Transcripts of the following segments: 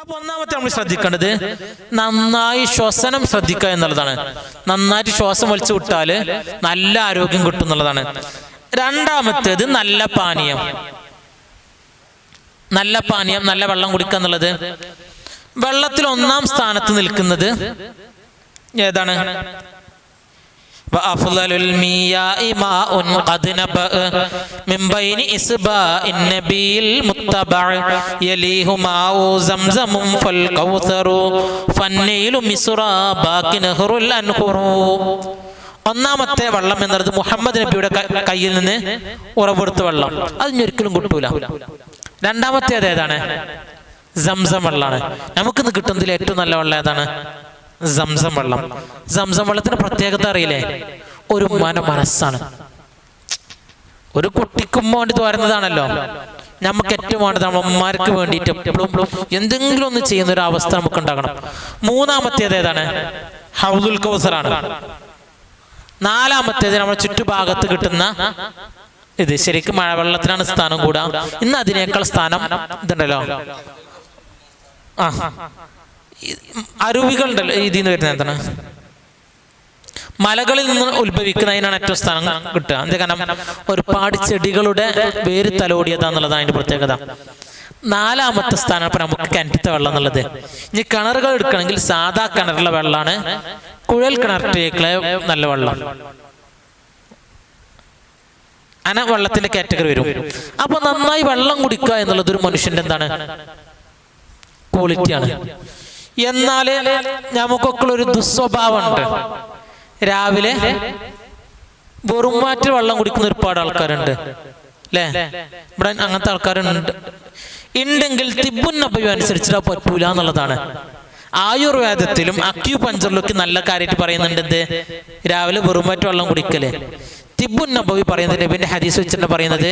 അപ്പൊ ഒന്നാമത്തെ നമ്മൾ ശ്രദ്ധിക്കേണ്ടത് നന്നായി ശ്വസനം ശ്രദ്ധിക്കുക എന്നുള്ളതാണ്. നന്നായിട്ട് ശ്വാസം വലിച്ചു വിട്ടാല് നല്ല ആരോഗ്യം കിട്ടും എന്നുള്ളതാണ്. രണ്ടാമത്തേത് നല്ല പാനീയം, നല്ല വെള്ളം കുടിക്കുക എന്നുള്ളത്. വെള്ളത്തിൽ ഒന്നാം സ്ഥാനത്ത് നിൽക്കുന്നത് ഏതാണ്? وأفضل المياه ماء قد نبأ من بين إصبع النبي المتبع يليه ماء زمزم فالكوثر فالنيل مسراباك نهر الأنهر. ഒന്നാമത്തെ വെള്ളം എന്നത് മുഹമ്മദ് നബിയുടെ കയ്യിൽ നിന്ന് ഉറവെടുത്ത വെള്ളം, അതിനൊരിക്കലും കിട്ടൂല. രണ്ടാമത്തേത് ഏതാണ്? സംസം വെള്ളമാണ്. നമുക്കിന്ന് കിട്ടുന്നതിൽ ഏറ്റവും നല്ല വെള്ളം ഏതാണ്? സംസം വെള്ളം. സംസം വെള്ളത്തിന് പ്രത്യേകത അറിയില്ലേ? ഒരു മനസ്സാണ്. ഒരു കുട്ടിക്കും വേണ്ടി തോരുന്നതാണല്ലോ. നമുക്ക് ഏറ്റവും വേണ്ടത് അമ്മമാർക്ക് വേണ്ടിയിട്ട് എപ്പോഴും എന്തെങ്കിലും ഒന്ന് ചെയ്യുന്ന ഒരു അവസ്ഥ നമുക്ക് ഉണ്ടാകണം. മൂന്നാമത്തേത് ഏതാണ്? ഹൗദുൽ കൗസറാണ്. നാലാമത്തേത് നമ്മുടെ ചുറ്റുഭാഗത്ത് കിട്ടുന്ന ഇത്. ശരിക്കും മഴവെള്ളത്തിനാണ് സ്ഥാനം കൂടാ. ഇന്ന് അതിനേക്കാൾ സ്ഥാനം ഇതുണ്ടല്ലോ, അരുവികളുണ്ടല്ലോ. ഇതിന്ന് വരുന്ന എന്താണ്? മലകളിൽ നിന്ന് ഉത്ഭവിക്കുന്നതിനാണ് ഏറ്റവും സ്ഥാനം കിട്ടുക. എന്താ കാരണം? ഒരുപാട് ചെടികളുടെ വേര് തലോടിയതാന്നുള്ളതാണ് അതിന്റെ പ്രത്യേകത. നാലാമത്തെ സ്ഥാനം ഇപ്പൊ നമുക്ക് കിണറ്റത്തെ വെള്ളം എന്നുള്ളത്. ഇനി കിണറുകൾ എടുക്കണമെങ്കിൽ സാധാ കിണറിലെ വെള്ളമാണ്. കുഴൽ കിണറ്റിലേക്കുള്ള നല്ല വെള്ളം, അങ്ങനെ വെള്ളത്തിന്റെ കാറ്റഗറി വരും. അപ്പൊ നന്നായി വെള്ളം കുടിക്കുക എന്നുള്ളത് ഒരു മനുഷ്യന്റെ എന്താണ്? ക്വാളിറ്റിയാണ്. എന്നാല് നമുക്കൊക്കെ ഒരു ദുസ്വഭാവമുണ്ട്. രാവിലെ വെറുമാറ്റ് വെള്ളം കുടിക്കുന്ന ഒരുപാട് ആൾക്കാരുണ്ട് അല്ലേ? ഇവിടെ അങ്ങനത്തെ ആൾക്കാരുണ്ട്. ഉണ്ടെങ്കിൽ തിബ്ബുൻ നബവി അനുസരിച്ചിട്ട് പറ്റൂല എന്നുള്ളതാണ്. ആയുർവേദത്തിലും അക്യുപഞ്ചറിലൊക്കെ നല്ല കാര്യമായിട്ട് പറയുന്നുണ്ട് എന്ത്? രാവിലെ വെറുമാറ്റ് വെള്ളം കുടിക്കല്. തിബ്ബുൻ നബവി പറയുന്നത്, നബിന്റെ ഹദീസ് വെച്ചിട്ട് പറയുന്നത്,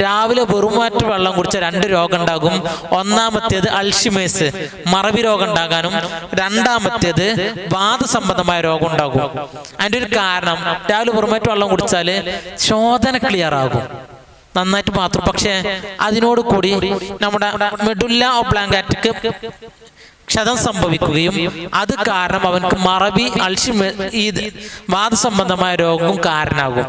രാവിലെ വെറുമാറ്റ് വെള്ളം കുടിച്ച 2 രോഗം ഉണ്ടാകും. ഒന്നാമത്തേത് അൾഷിമേഴ്സ്, മറവി രോഗം ഉണ്ടാകാനും, രണ്ടാമത്തേത് വാദസംബന്ധമായ രോഗം ഉണ്ടാകും. അതിന്റെ ഒരു കാരണം, രാവിലെ വെറുമാറ്റ് വെള്ളം കുടിച്ചാല് ശോധന ക്ലിയർ ആകും, നന്നായിട്ട് മാത്രം. പക്ഷെ അതിനോട് കൂടി നമ്മുടെ മെഡുല്ല ഒബ്ലാങ്കാറ്റക്ക് ക്ഷതം സംഭവിക്കുകയും അത് കാരണം അവൻക്ക് മറവി, അൾഷിമേഴ്സ്, വാദസംബന്ധമായ രോഗവും കാരണമാകും.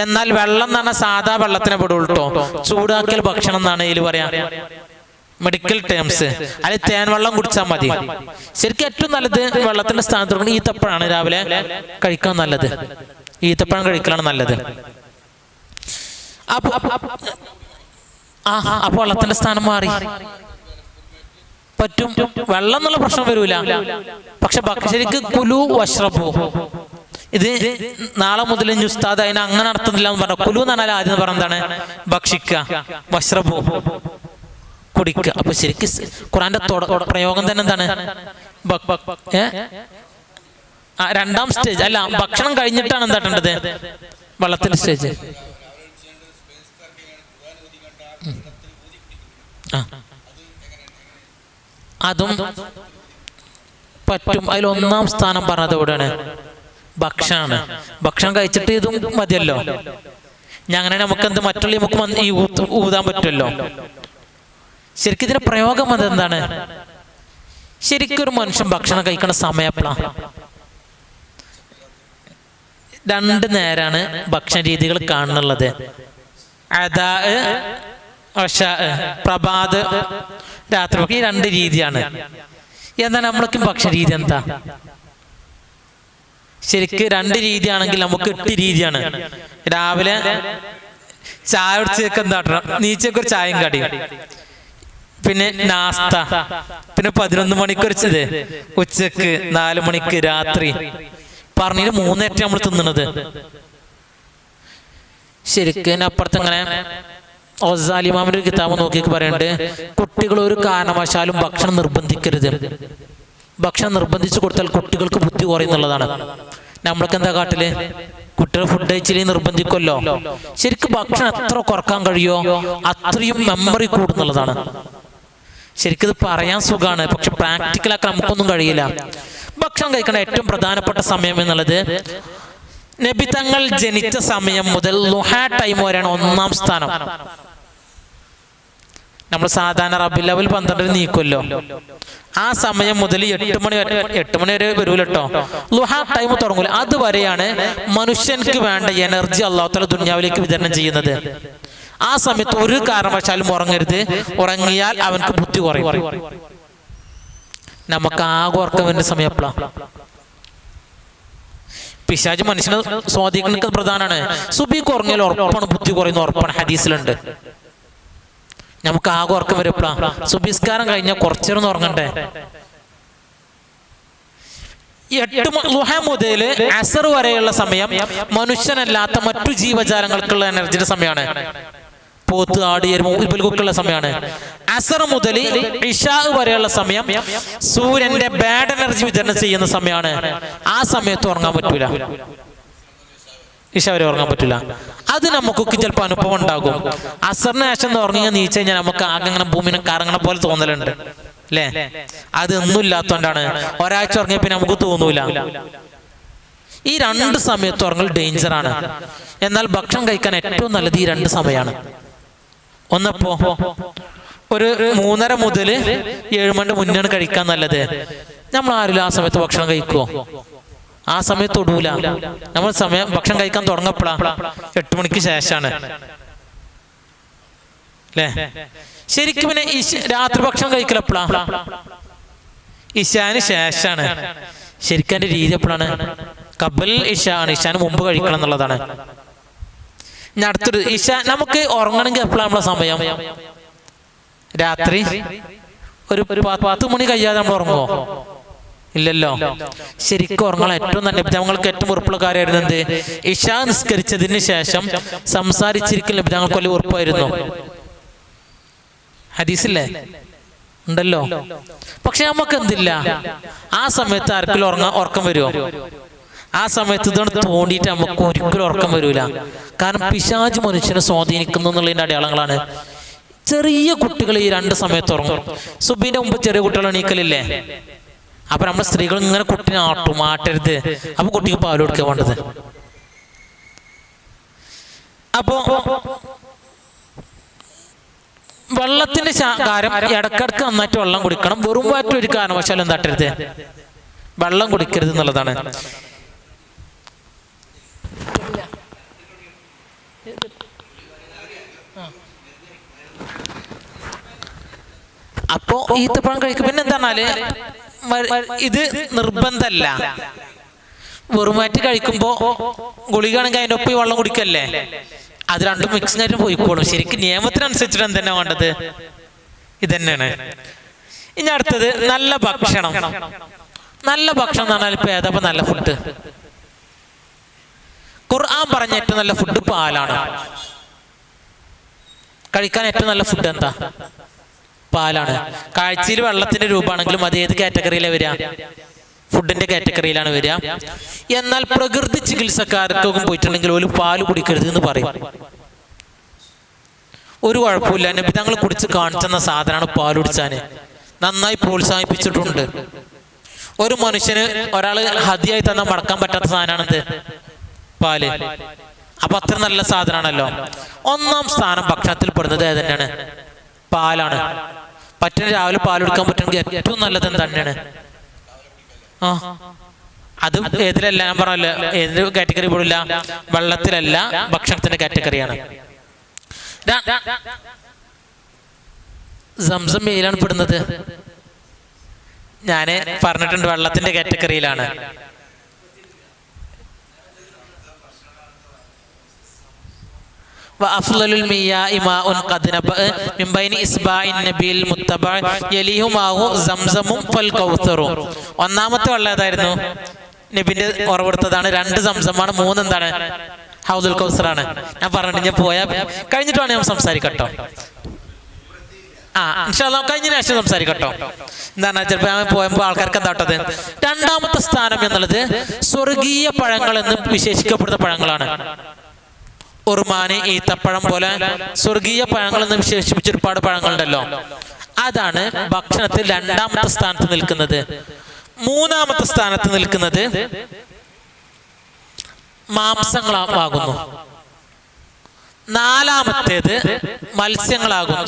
എന്നാൽ വെള്ളം എന്ന് പറഞ്ഞാൽ സാധാ വെള്ളത്തിനെ പെടുള്ളൂ. ചൂടാക്കൽ ഭക്ഷണം എന്നാണ് ഇതിൽ പറയാ, മെഡിക്കൽ ടേംസ്. അതിൽ തേൻ വെള്ളം കുടിച്ചാൽ മതി. ശരിക്കും ഏറ്റവും നല്ലത് വെള്ളത്തിന്റെ സ്ഥാനത്ത് ഈത്തപ്പഴമാണ് രാവിലെ കഴിക്കാൻ നല്ലത്. ഈത്തപ്പഴം കഴിക്കലാണ് നല്ലത്. അപ്പൊ വെള്ളത്തിന്റെ സ്ഥാനം മാറി. പറ്റും, വെള്ളം എന്നുള്ള പ്രശ്നം വരൂല. പക്ഷെ ശരിക്ക് കുലു വഷ്റബു, ഇത് നാളെ മുതൽ ഉസ്താദ് അതിനെ അങ്ങനെ അർത്ഥമില്ല എന്ന് പറഞ്ഞു. കുലു എന്ന് പറഞ്ഞാൽ ആദ്യം പറഞ്ഞ എന്താണ്? ഭക്ഷിക്കുക, വഷ്റബു കുടിക്കുക. അപ്പൊ ശരിക്കും ഖുറാന്റെ പ്രയോഗം തന്നെ എന്താണ്? രണ്ടാം സ്റ്റേജ് അല്ല, ഭക്ഷണം കഴിഞ്ഞിട്ടാണ് എന്താട്ടേണ്ടത്? വെള്ളത്തിന്റെ സ്റ്റേജ്. അതും പറ്റും. അതിൽ ഒന്നാം സ്ഥാനം പറഞ്ഞത് എവിടെയാണ്? ഭക്ഷണമാണ്. ഭക്ഷണം കഴിച്ചിട്ട് ഇതും മതിയല്ലോ. അങ്ങനെ നമുക്ക് എന്ത് മറ്റുള്ള നമുക്ക് ഈ ഊതാൻ പറ്റുമല്ലോ. ശരിക്കും ഇതിന്റെ പ്രയോഗം അതെന്താണ്? ശരിക്കും ഒരു മനുഷ്യൻ ഭക്ഷണം കഴിക്കുന്ന സമയം എപ്പോഴാണ്? 2 നേരാണ് ഭക്ഷണ രീതികൾ കാണുന്നുള്ളത്. അദാ, പ്രഭാത്, രാത്രി. ഈ 2 രീതിയാണ്. എന്നാൽ നമ്മളൊക്കെ ഭക്ഷണ രീതി എന്താ? ശരിക്ക് 2 രീതിയാണെങ്കിൽ നമുക്ക് 8 രീതിയാണ്. രാവിലെ ചായ കുടിച്ചേക്ക് എന്താട്ടണം? നീച്ചേക്ക് ഒരു ചായയും കടിയും, പിന്നെ നാസ്ത, പിന്നെ 11 മണിക്കൊരിച്ചത്, ഉച്ചക്ക് 4 മണിക്ക്, രാത്രി. പറഞ്ഞതിന് 3 നേരത്തെ നമ്മൾ തിന്നണത്. ശരിക്കും അപ്പുറത്ത് ഇങ്ങനെ ഒസാലിമാമിന്റെ ഒരു കിതാബ് നോക്കിയൊക്കെ പറയുന്നുണ്ട്, കുട്ടികൾ ഒരു കാരണവശാലും ഭക്ഷണം നിർബന്ധിക്കരുത്. ഭക്ഷണം നിർബന്ധിച്ചു കൊടുത്താൽ കുട്ടികൾക്ക് ബുദ്ധി കുറയുന്നുള്ളതാണ്. നമ്മൾക്ക് എന്താ കാട്ടില്? കുട്ടികൾ ഫുഡ് കഴിച്ചില്ലേ നിർബന്ധിക്കുമല്ലോ. ശരിക്കും ഭക്ഷണം എത്ര കുറക്കാൻ കഴിയോ അത്രയും മെമ്മറി കൂടുന്നുള്ളതാണ്. ശരിക്കും ഇത് പറയാൻ സുഖമാണ്, പക്ഷെ പ്രാക്ടിക്കലാക്കാൻ നമുക്കൊന്നും കഴിയില്ല. ഭക്ഷണം കഴിക്കേണ്ട ഏറ്റവും പ്രധാനപ്പെട്ട സമയം എന്നുള്ളത് നബി തങ്ങൾ ജനിച്ച സമയം മുതൽ ളുഹാ ടൈം വരെയാണ് ഒന്നാം സ്ഥാനം. നമ്മൾ സാധാരണ റബീഉൽ അവ്വൽ 12 നീക്കുമല്ലോ, ആ സമയം മുതൽ 8 മണി വരെ വരൂല കേട്ടോ, ളുഹാ ടൈം തുടങ്ങൂല. അതുവരെയാണ് മനുഷ്യർക്ക് വേണ്ട എനർജി അല്ലാഹു തആല ദുനിയാവിലേക്ക് വിതരണം ചെയ്യുന്നത്. ആ സമയത്ത് ഒരു കാരണവശാലും ഉറങ്ങരുത്. ഉറങ്ങിയാൽ അവൻക്ക് ബുദ്ധി കുറയും. നമുക്ക് ആകെ ഉറക്കം വരുന്ന സമയം എപ്പോഴാണ്? പിശാച് മനുഷ്യനെ സ്വാധീനിക്കുന്നത് പ്രധാനമാണ്. സുബഹിക്ക് ഉറങ്ങിയാൽ ഉറപ്പാണ് ബുദ്ധി കുറയുന്ന ഉറപ്പാണ്, ഹദീസിലുണ്ട്. നമുക്ക് ആകെ ഉറക്കം വരും എപ്പോഴാണ്? സുബഹിസ്കാരം കഴിഞ്ഞാൽ കുറച്ചേരം ഉറങ്ങണ്ടേ. 8 ളുഹ മുതൽ അസർ വരെയുള്ള സമയം മനുഷ്യനല്ലാത്ത മറ്റു ജീവജാലങ്ങൾക്കുള്ള എനർജിയുടെ സമയമാണ്. പോത്ത്, ആട്, ഇവൽക്കൊക്കെയുള്ള സമയമാണ്. അസർ മുതൽ ഇശാ വരെയുള്ള സമയം സൂര്യന്റെ ബാഡ് എനർജി വിതരണം ചെയ്യുന്ന സമയമാണ്. ആ സമയത്ത് ഉറങ്ങാൻ പറ്റൂല, ഇശ വരെ ഉറങ്ങാൻ പറ്റില്ല. അത് നമുക്കൊക്കെ ചിലപ്പോൾ അനുഭവം ഉണ്ടാകും. അസറിന് ശേഷം ഉറങ്ങി നീച്ചു കഴിഞ്ഞാൽ നമുക്ക് ആകെ അങ്ങനെ ഭൂമിനെ കറങ്ങണ പോലെ തോന്നലുണ്ട് അല്ലേ? അതൊന്നും ഇല്ലാത്തോണ്ടാണ്. ഒരാഴ്ച ഉറങ്ങിയ പിന്നെ നമുക്ക് തോന്നൂല. ഈ 2 സമയത്ത് ഉറങ്ങൽ ഡേഞ്ചറാണ്. എന്നാൽ ഭക്ഷണം കഴിക്കാൻ ഏറ്റവും നല്ലത് ഈ 2 സമയമാണ്. ഒന്നപ്പോ ഒരു 3:30 മുതൽ 7 മണി മുന്നാണ് കഴിക്കാൻ നല്ലത്. നമ്മൾ ആരില്ല ആ സമയത്ത് ഭക്ഷണം കഴിക്കുവോ? ആ സമയത്ത് തൊടൂല. നമ്മൾ ഭക്ഷണം കഴിക്കാൻ തുടങ്ങപ്പോഴാ 8 മണിക്ക് ശേഷമാണ് അല്ലേ? ശരിക്കും പിന്നെ രാത്രി ഭക്ഷണം കഴിക്കലെപ്പോഴാ? ഇശാന് ശേഷമാണ്. ശരിക്കും അതിന്റെ രീതി എപ്പോഴാണ്? കബൽ ഇശ ആണ്. ഇശാന് മുമ്പ് കഴിക്കണം എന്നുള്ളതാണ്. ഇനി അടുത്തൊരു ഇശ. നമുക്ക് ഉറങ്ങണമെങ്കിൽ എപ്പോഴാണ് നമ്മളെ സമയം? രാത്രി ഒരു 10 മണി കഴിയാതെ നമ്മൾ ഉറങ്ങുമോ? ഇല്ലല്ലോ. ശരിക്കും ഉറങ്ങാൻ ഏറ്റവും നല്ല നബിതങ്ങൾക്ക് ഏറ്റവും ഉറപ്പുള്ള കാര്യമായിരുന്നു എന്ത്? ഇശ നിസ്കരിച്ചതിന് ശേഷം സംസാരിച്ചിരിക്കുന്ന നബിതങ്ങൾക്ക് വലിയ ഉറപ്പായിരുന്നു. ഹദീസില്ലേ ഉണ്ടല്ലോ. പക്ഷെ നമുക്ക് എന്തില്ല, ആ സമയത്ത് ആർക്കെങ്കിലും ഉറക്കം വരുമോ? ആ സമയത്ത് ഇതാണ് തോണ്ടിയിട്ട് നമുക്ക് ഒരിക്കലും ഉറക്കം വരൂല. കാരണം പിശാച് മനുഷ്യനെ സ്വാധീനിക്കുന്നു എന്നുള്ളതിന്റെ അടയാളങ്ങളാണ്. ചെറിയ കുട്ടികൾ ഈ 2 സമയത്ത് ഉറങ്ങും. സുബിന്റെ മുമ്പ് ചെറിയ കുട്ടികൾ എണീക്കലില്ലേ? അപ്പൊ നമ്മുടെ സ്ത്രീകൾ ഇങ്ങനെ കുട്ടിനെ ആട്ടരുത്. അപ്പൊ കുട്ടിക്ക് പാൽ കൊടുക്കുക വേണ്ടത്. അപ്പോ വെള്ളത്തിന്റെ കാര്യം ഇടക്കിടക്ക് നന്നായിട്ട് വെള്ളം കുടിക്കണം. വെറും വയറ്റിൽ ഒരു കാരണവശാലും എന്താട്ടരുത്, വെള്ളം കുടിക്കരുത് എന്നുള്ളതാണ്. അപ്പോ ഈത്തപ്പഴം കഴിക്കും. പിന്നെ എന്താണാല് ഇത് നിർബന്ധമല്ല. വെറുമാറ്റി കഴിക്കുമ്പോ ഗുളികയാണെങ്കിൽ അതിൻ്റെ ഒപ്പം വെള്ളം കുടിക്കല്ലേ, അത് രണ്ടും മിക്സിംഗ് ആയിട്ട് പോയിക്കോളും. ശരിക്കും നിയമത്തിനനുസരിച്ചിട്ട് എന്തെന്നാ വേണ്ടത്? ഇതന്നെയാണ്. ഇനി അടുത്തത് നല്ല ഭക്ഷണം. നല്ല ഭക്ഷണം എന്ന് പറഞ്ഞാൽ ഇപ്പൊ ഏതാ നല്ല ഫുഡ്? ഖുർആൻ പറഞ്ഞ ഏറ്റവും നല്ല ഫുഡ് പാലാണ്. കഴിക്കാൻ ഏറ്റവും നല്ല ഫുഡ് എന്താ? പാലാണ്. കാഴ്ചയിൽ വെള്ളത്തിന്റെ രൂപമാണെങ്കിലും അത് ഏത് കാറ്റഗറിയിലാണ് വരിക? ഫുഡിന്റെ കാറ്റഗറിയിലാണ് വരിക. എന്നാൽ പ്രകൃതി ചികിത്സക്കാർക്കൊക്കെ പോയിട്ടുണ്ടെങ്കിൽ ഒരു പാല് കുടിക്കരുത് എന്ന് പറയും. ഒരു കുഴപ്പമില്ല. നബി തങ്ങൾ കുടിച്ച് കാണിച്ചെന്ന സാധനമാണ് പാൽ കുടിച്ചാന്. നന്നായി പ്രോത്സാഹിപ്പിച്ചിട്ടുണ്ട്. ഒരു മനുഷ്യന് ഒരാൾ ഹദിയായി തന്നാൽ മടക്കാൻ പറ്റാത്ത സാധനമാണെന്ത്? പാല്. അപ്പൊ അത്ര നല്ല സാധനമാണല്ലോ. 1-ാം സ്ഥാനം ഭക്ഷണത്തിൽ പെടുന്നത് ഏതന്നെയാണ്? പാലാണ്. പറ്റുന്ന രാവിലെ പാൽ എടുക്കാൻ പറ്റുമെങ്കിൽ ഏറ്റവും നല്ലത് തന്നെയാണ്. അത് ഏതിലല്ല, ഞാൻ പറഞ്ഞല്ലോ ഏത് കാറ്റഗറി പോലില്ല, വെള്ളത്തിലല്ല, ഭക്ഷണത്തിന്റെ കാറ്റഗറിയാണ്. സംസം വെയിലാണ് പെടുന്നത്. ഞാന് പറഞ്ഞിട്ടുണ്ട് വെള്ളത്തിന്റെ കാറ്റഗറിയിലാണ്. ഒന്നാമത്തെ വെള്ളം ഏതായിരുന്നു? നബിന്റെ ഉറവെടുത്തതാണ്. 2 സംസമാണ്. 3 എന്താണ്? ഹൗദുൽ കൗസറാണ്. ഞാൻ പറഞ്ഞിട്ട് ഞാൻ പോയാ കഴിഞ്ഞിട്ടാണ് ഞാൻ സംസാരിക്കട്ടോ. ഇൻഷാ അല്ലാഹ് കഴിഞ്ഞ ശേഷം സംസാരിക്കട്ടോ. എന്താണ് ചിലപ്പോ ഞാൻ പോയപ്പോ ആൾക്കാർക്ക് എന്താട്ടത്? 2-ാമത്തെ സ്ഥാനം എന്നുള്ളത് സ്വർഗീയ പഴങ്ങൾ എന്ന് വിശേഷിക്കപ്പെടുന്ന പഴങ്ങളാണ്. ഉറുമാന്, ഈത്തപ്പഴം പോലെ സ്വർഗീയ പഴങ്ങൾ എന്ന് വിശേഷിപ്പിച്ച ഒരുപാട് പഴങ്ങളുണ്ടല്ലോ. അതാണ് ഭക്ഷണത്തിൽ 2-ാമത്തെ സ്ഥാനത്ത് നിൽക്കുന്നത്. 3-ാമത്തെ സ്ഥാനത്ത് നിൽക്കുന്നത് മാംസങ്ങളാകുന്നു. നാലാമത്തേത് മത്സ്യങ്ങളാകുന്നു.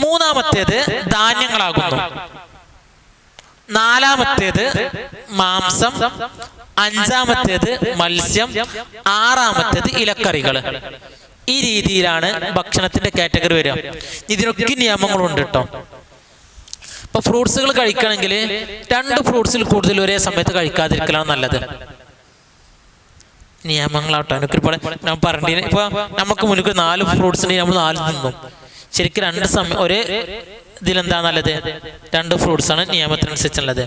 മൂന്നാമത്തേത് ധാന്യങ്ങളാകുന്നു. നാലാമത്തേത് മാംസം, അഞ്ചാമത്തേത് മത്സ്യം, ആറാമത്തേത് ഇലക്കറികൾ. ഈ രീതിയിലാണ് ഭക്ഷണത്തിന്റെ കാറ്റഗറി വരിക. ഇതിനൊക്കെ നിയമങ്ങളുണ്ട് കേട്ടോ. ഇപ്പൊ ഫ്രൂട്ട്സുകൾ കഴിക്കണമെങ്കിൽ 2 ഫ്രൂട്ട്സിൽ കൂടുതൽ ഒരേ സമയത്ത് കഴിക്കാതിരിക്കലാണ് നല്ലത്. നിയമങ്ങളാട്ടോ. എനിക്ക് ഒരുപാട് ഞാൻ പറഞ്ഞു. ഇപ്പൊ നമുക്ക് മുന്നിൽ 4 ഫ്രൂട്ട്സ് ഉണ്ടെങ്കിൽ നമ്മൾ 4 തിന്നും. ശരിക്കും 2 സമയം ഒരേ ഇതിലെന്താ നല്ലത്? 2 ഫ്രൂട്ട്സ് ആണ് നിയമത്തിനനുസരിച്ചുള്ളത്.